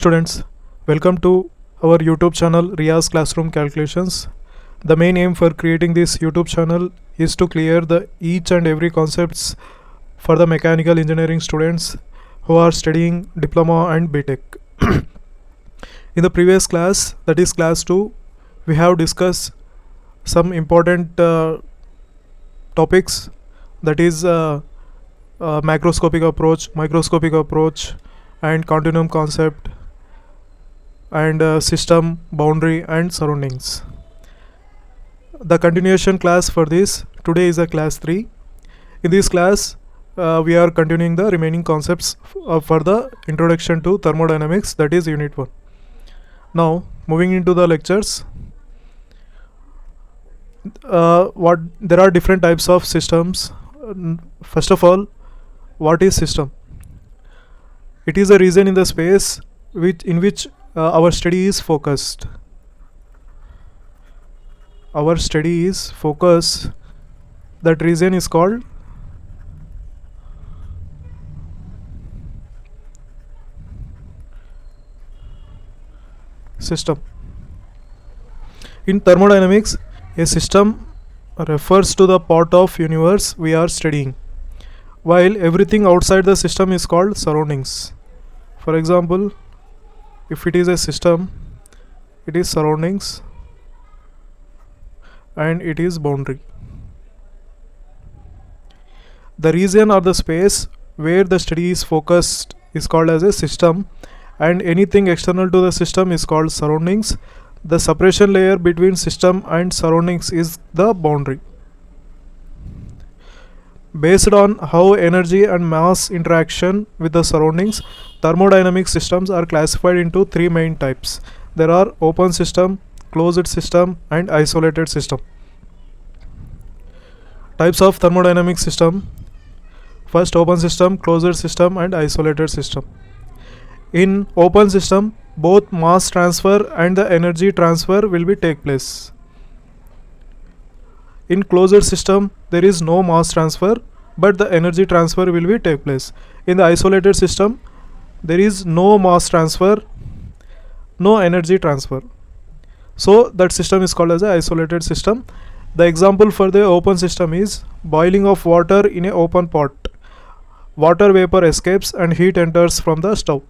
Students, welcome to our YouTube channel Riya's Classroom Calculations. The main aim for creating this YouTube channel is to clear the each and every concepts for the mechanical engineering students who are studying diploma and BTech. In the previous class, that is class 2, we have discussed some important topics, that is macroscopic approach, microscopic approach, and continuum concept, and system, boundary, and surroundings. The continuation class for this today is a class 3. In this class, we are continuing the remaining concepts for the introduction to thermodynamics, that is unit 1. Now, moving into the lectures. There are different types of systems. First of all, what is system? It is a region in the space in which our study is focused. Our study is focused. That region is called system. In thermodynamics, a system refers to the part of universe we are studying, while everything outside the system is called surroundings. For example, if it is a system, it is surroundings and it is boundary. The region or the space where the study is focused is called as a system, and anything external to the system is called surroundings. The separation layer between system and surroundings is the boundary. Based on how energy and mass interaction with the surroundings, thermodynamic systems are classified into 3 main types. There are open system, closed system, and isolated system. Types of thermodynamic system. First, open system, closed system, and isolated system. In open system, both mass transfer and the energy transfer will be take place. In closed system, there is no mass transfer, but the energy transfer will be take place. In the isolated system, there is no mass transfer, no energy transfer. So that system is called as an isolated system. The example for the open system is boiling of water in an open pot. Water vapor escapes and heat enters from the stove.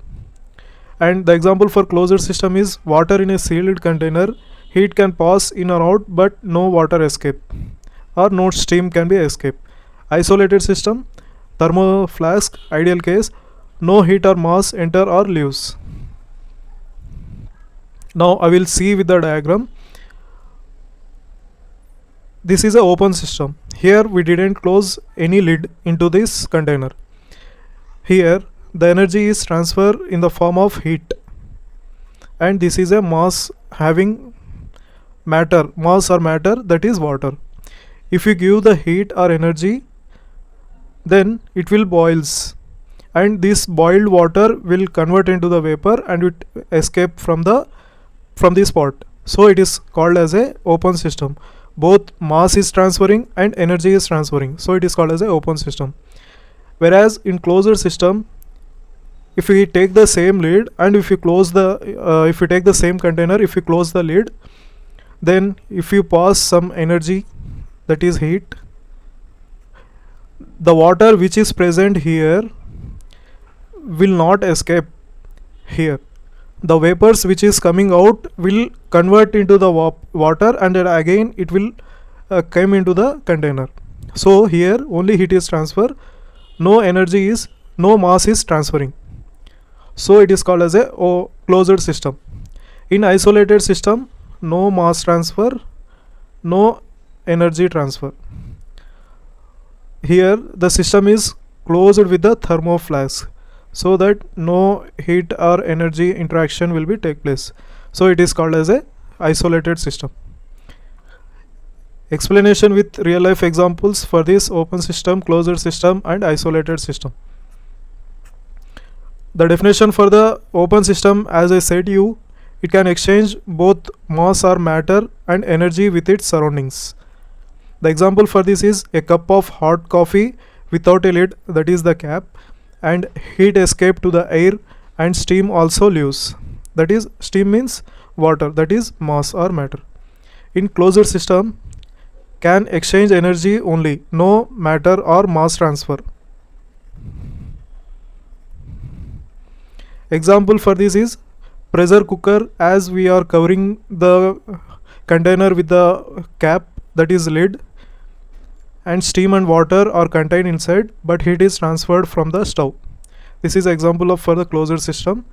And the example for closed system is water in a sealed container. Heat can pass in or out, but no water escape or no steam can be escape. Isolated system, thermo flask, ideal case, no heat or mass enter or leaves. Now I will see with the diagram. This is an open system. Here we didn't close any lid into this container. Here the energy is transferred in the form of heat, and this is a mass having mass or matter, that is water. If you give the heat or energy, then it will boils, and this boiled water will convert into the vapor and it escape from this pot. So it is called as a open system. Both mass is transferring and energy is transferring, so it is called as a open system. Whereas in closed system, if we take the same lid and if you close if you take the same container, if you close the lid, then if you pass some energy, that is heat, the water which is present here will not escape here. The vapors which is coming out will convert into the water, and then again it will come into the container. So here only heat is transfer, no mass is transferring. So it is called as a closed system. In isolated system, no mass transfer, no energy transfer. Here the system is closed with the thermo flask, so that no heat or energy interaction will be take place. So it is called as a isolated system. Explanation with real life examples for this open system, closed system, and isolated system. The definition for the open system, as I said you, it can exchange both mass or matter and energy with its surroundings. The example for this is a cup of hot coffee without a lid, that is the cap, and heat escape to the air and steam also leaves. That is, steam means water, that is mass or matter. In closed system can exchange energy only, no matter or mass transfer. Example for this is pressure cooker, as we are covering the container with the cap, that is lid, and steam and water are contained inside, but heat is transferred from the stove. This is example of for the closed system.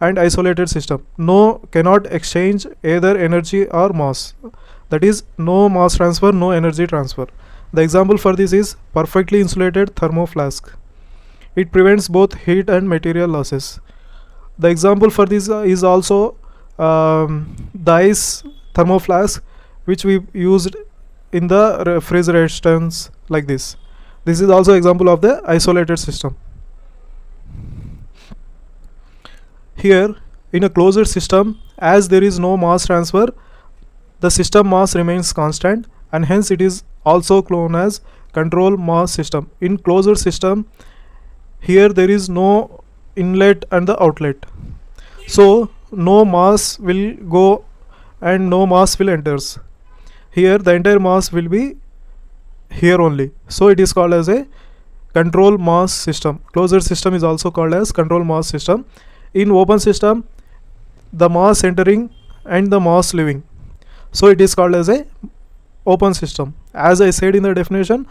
And isolated system, no, cannot exchange either energy or mass, that is no mass transfer, no energy transfer. The example for this is perfectly insulated thermoflask. It prevents both heat and material losses. The example for this is also the ice thermoflask, which we used in the refrigerators like this. This is also example of the isolated system. Here, in a closed system, as there is no mass transfer, the system mass remains constant, and hence it is also known as control mass system. In closed system, here there is no inlet and the outlet, so no mass will go and no mass will enters. Here the entire mass will be here only, so it is called as a control mass system. Closed system is also called as control mass system. In open system, the mass entering and the mass leaving, so it is called as a open system. As I said in the definition,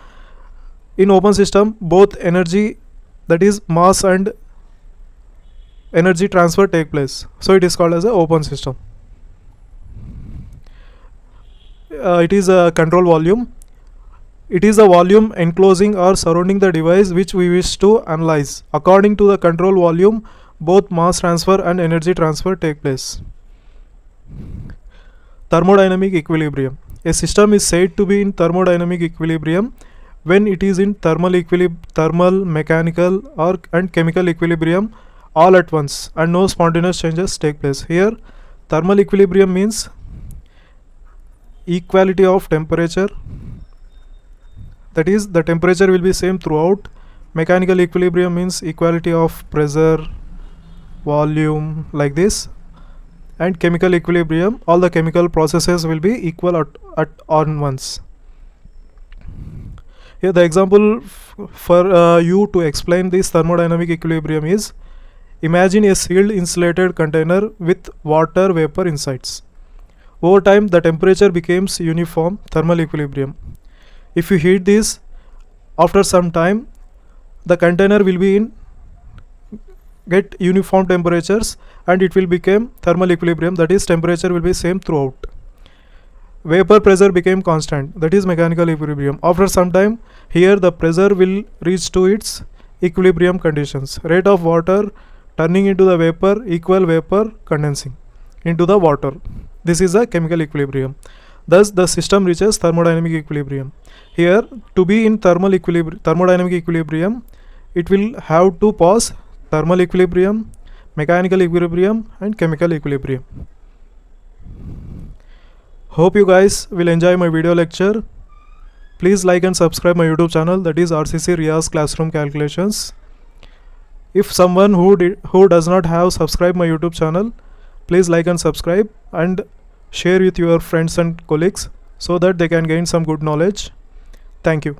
in open system both energy, that is mass and energy transfer take place, so it is called as a open system. It is a control volume. It is a volume enclosing or surrounding the device which we wish to analyze. According to the control volume, both mass transfer and energy transfer take place. Thermodynamic equilibrium. A system is said to be in thermodynamic equilibrium when it is in thermal, mechanical and chemical equilibrium all at once and no spontaneous changes take place. Here thermal equilibrium means equality of temperature, that is the temperature will be same throughout. Mechanical equilibrium means equality of pressure, volume, like this. And chemical equilibrium, all the chemical processes will be equal at on once. Here the example for you to explain this thermodynamic equilibrium is, imagine a sealed insulated container with water vapor insides. Over time the temperature becomes uniform, thermal equilibrium. If you heat this, after some time the container will be in get uniform temperatures and it will become thermal equilibrium, that is temperature will be same throughout. Vapor pressure became constant, that is mechanical equilibrium. After some time, here the pressure will reach to its equilibrium conditions. Rate of water turning into the vapor equal vapor condensing into the water. This is a chemical equilibrium. Thus the system reaches thermodynamic equilibrium. Here to be in thermodynamic equilibrium, it will have to pass thermal equilibrium, mechanical equilibrium and chemical equilibrium. Hope you guys will enjoy my video lecture. Please like and subscribe my YouTube channel, that is RCC Riya's Classroom Calculations. If someone who does not have subscribed my YouTube channel, please like and subscribe and share with your friends and colleagues so that they can gain some good knowledge. Thank you.